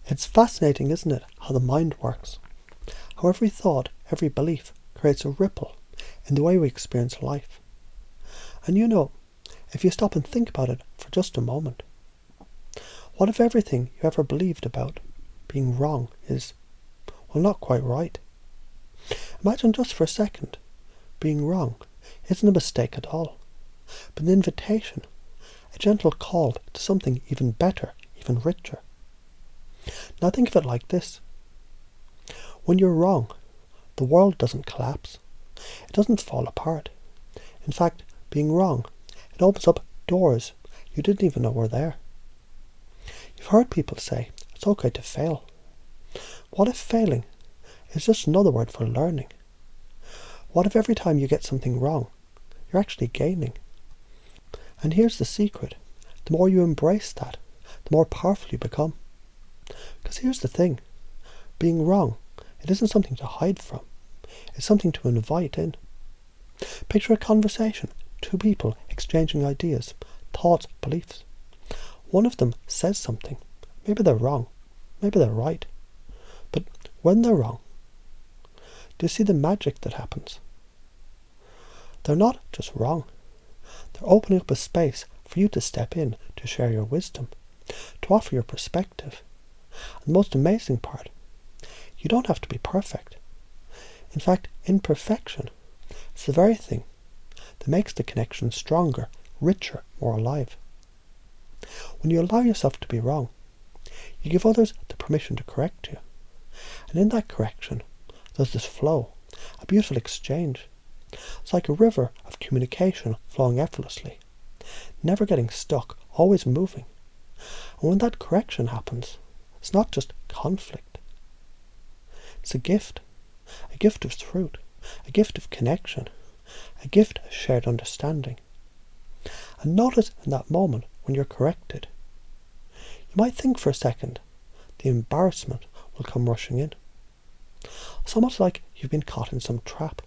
It's fascinating, isn't it, how the mind works? How every thought, every belief creates a ripple in the way we experience life. And if you stop and think about it for just a moment, what if everything you ever believed about being wrong is, well, not quite right? Imagine just for a second, being wrong isn't a mistake at all, but an invitation, a gentle call to something even better, even richer. Now think of it like this. When you're wrong, the world doesn't collapse. It doesn't fall apart. In fact, being wrong, it opens up doors you didn't even know were there. You've heard people say it's okay to fail. What if failing is just another word for learning? What if every time you get something wrong, you're actually gaining? And here's the secret. The more you embrace that, the more powerful you become. Because here's the thing. Being wrong, it isn't something to hide from. It's something to invite in. Picture a conversation. Two people exchanging ideas, thoughts, beliefs. One of them says something. Maybe they're wrong. Maybe they're right. But when they're wrong, do you see the magic that happens? They're not just wrong. They're opening up a space for you to step in, to share your wisdom, to offer your perspective. And the most amazing part, you don't have to be perfect. In fact, imperfection is the very thing that makes the connection stronger, richer, more alive. When you allow yourself to be wrong, you give others the permission to correct you. And in that correction, there's this flow, a beautiful exchange. It's like a river of communication flowing effortlessly, never getting stuck, always moving. And when that correction happens, it's not just conflict. It's a gift of truth, a gift of connection, a gift of shared understanding. And notice in that moment when you're corrected, you might think for a second the embarrassment will come rushing in. It's almost like you've been caught in some trap.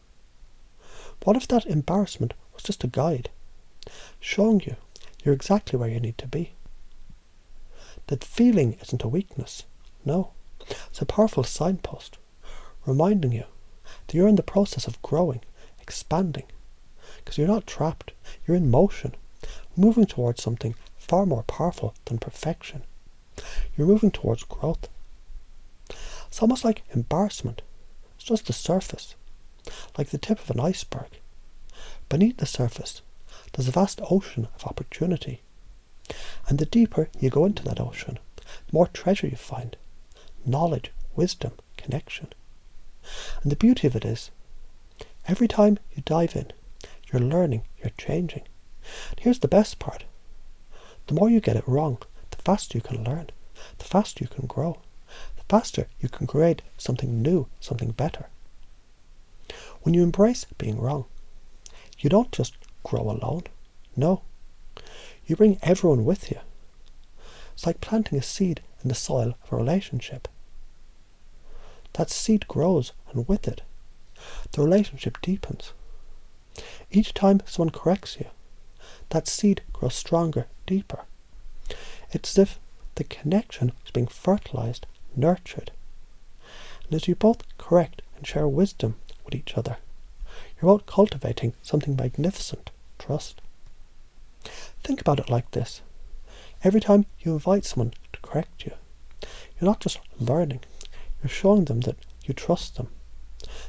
What if that embarrassment was just a guide, showing you you're exactly where you need to be? That feeling isn't a weakness. No, it's a powerful signpost, reminding you that you're in the process of growing, expanding, because you're not trapped, you're in motion, moving towards something far more powerful than perfection. You're moving towards growth. It's almost like embarrassment. It's just the surface, like the tip of an iceberg. Beneath the surface, there's a vast ocean of opportunity. And the deeper you go into that ocean, the more treasure you find. Knowledge, wisdom, connection. And the beauty of it is, every time you dive in, you're learning, you're changing. And here's the best part. The more you get it wrong, the faster you can learn, the faster you can grow, the faster you can create something new, something better. When you embrace being wrong, you don't just grow alone. No. You bring everyone with you. It's like planting a seed in the soil of a relationship. That seed grows, and with it, the relationship deepens. Each time someone corrects you, that seed grows stronger, deeper. It's as if the connection is being fertilized, nurtured. And as you both correct and share wisdom with each other, you're both cultivating something magnificent, trust. Think about it like this. Every time you invite someone to correct you, you're not just learning, you're showing them that you trust them,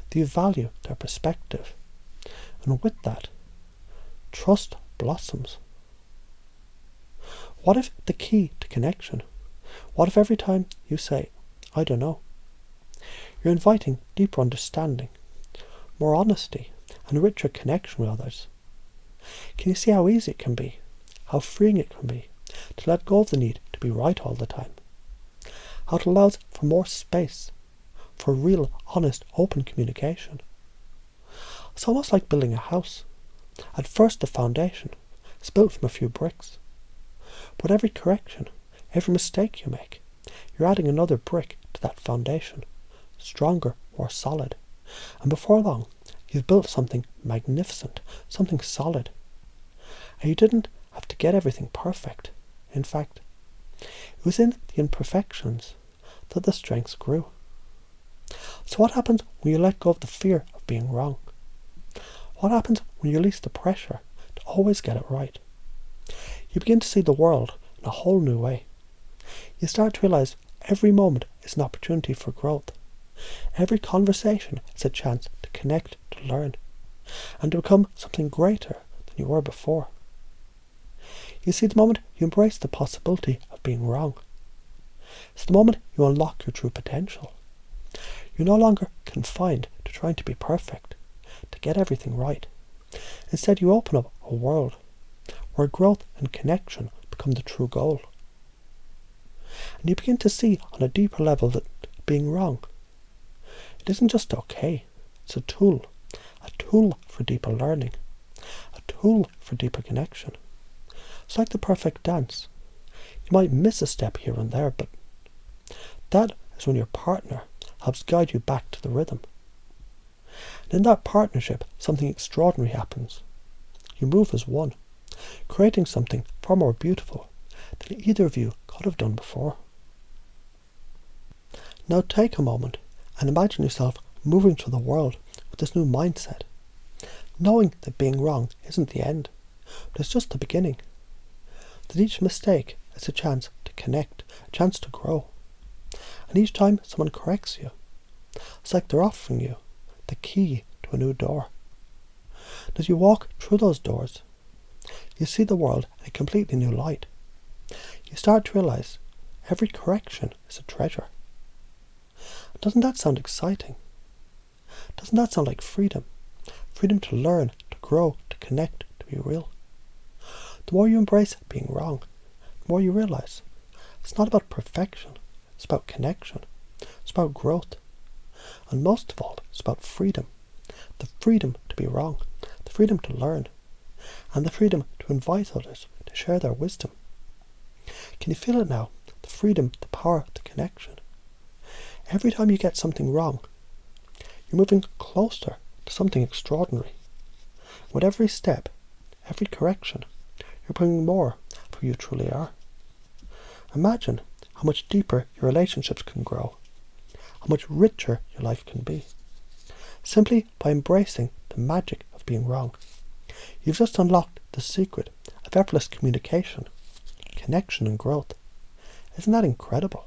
that you value their perspective. And with that, trust blossoms. What if the key to connection? What if every time you say, I don't know, you're inviting deeper understanding, more honesty, and richer connection with others? Can you see how easy it can be, how freeing it can be, to let go of the need to be right all the time? How it allows for more space, for real, honest, open communication. It's almost like building a house. At first the foundation is built from a few bricks. But every correction, every mistake you make, you're adding another brick to that foundation, stronger, more solid. And before long, you've built something magnificent, something solid. And you didn't have to get everything perfect. In fact, it was in the imperfections that the strengths grew. So what happens when you let go of the fear of being wrong? What happens when you release the pressure to always get it right? You begin to see the world in a whole new way. You start to realize every moment is an opportunity for growth. Every conversation is a chance to connect, to learn, and to become something greater than you were before. You see, the moment you embrace the possibility of being wrong, it's the moment you unlock your true potential. You're no longer confined to trying to be perfect, to get everything right. Instead, you open up a world where growth and connection become the true goal. And you begin to see on a deeper level that being wrong, it isn't just okay, it's a tool for deeper learning, a tool for deeper connection. It's like the perfect dance. You might miss a step here and there, but that is when your partner helps guide you back to the rhythm. And in that partnership, something extraordinary happens. You move as one, creating something far more beautiful than either of you could have done before. Now take a moment and imagine yourself moving through the world with this new mindset, knowing that being wrong isn't the end, but it's just the beginning. That each mistake is a chance to connect, a chance to grow. And each time someone corrects you, it's like they're offering you the key to a new door. And as you walk through those doors, you see the world in a completely new light. You start to realize every correction is a treasure. Doesn't that sound exciting? Doesn't that sound like freedom? Freedom to learn, to grow, to connect, to be real. The more you embrace being wrong, the more you realize it's not about perfection, it's about connection, it's about growth, and most of all, it's about freedom. The freedom to be wrong, the freedom to learn, and the freedom to invite others to share their wisdom. Can you feel it now? The freedom, the power, the connection. Every time you get something wrong, you're moving closer to something extraordinary. With every step, every correction, you're bringing more of who you truly are. Imagine how much deeper your relationships can grow, how much richer your life can be, simply by embracing the magic of being wrong. You've just unlocked the secret of effortless communication, connection and growth. Isn't that incredible?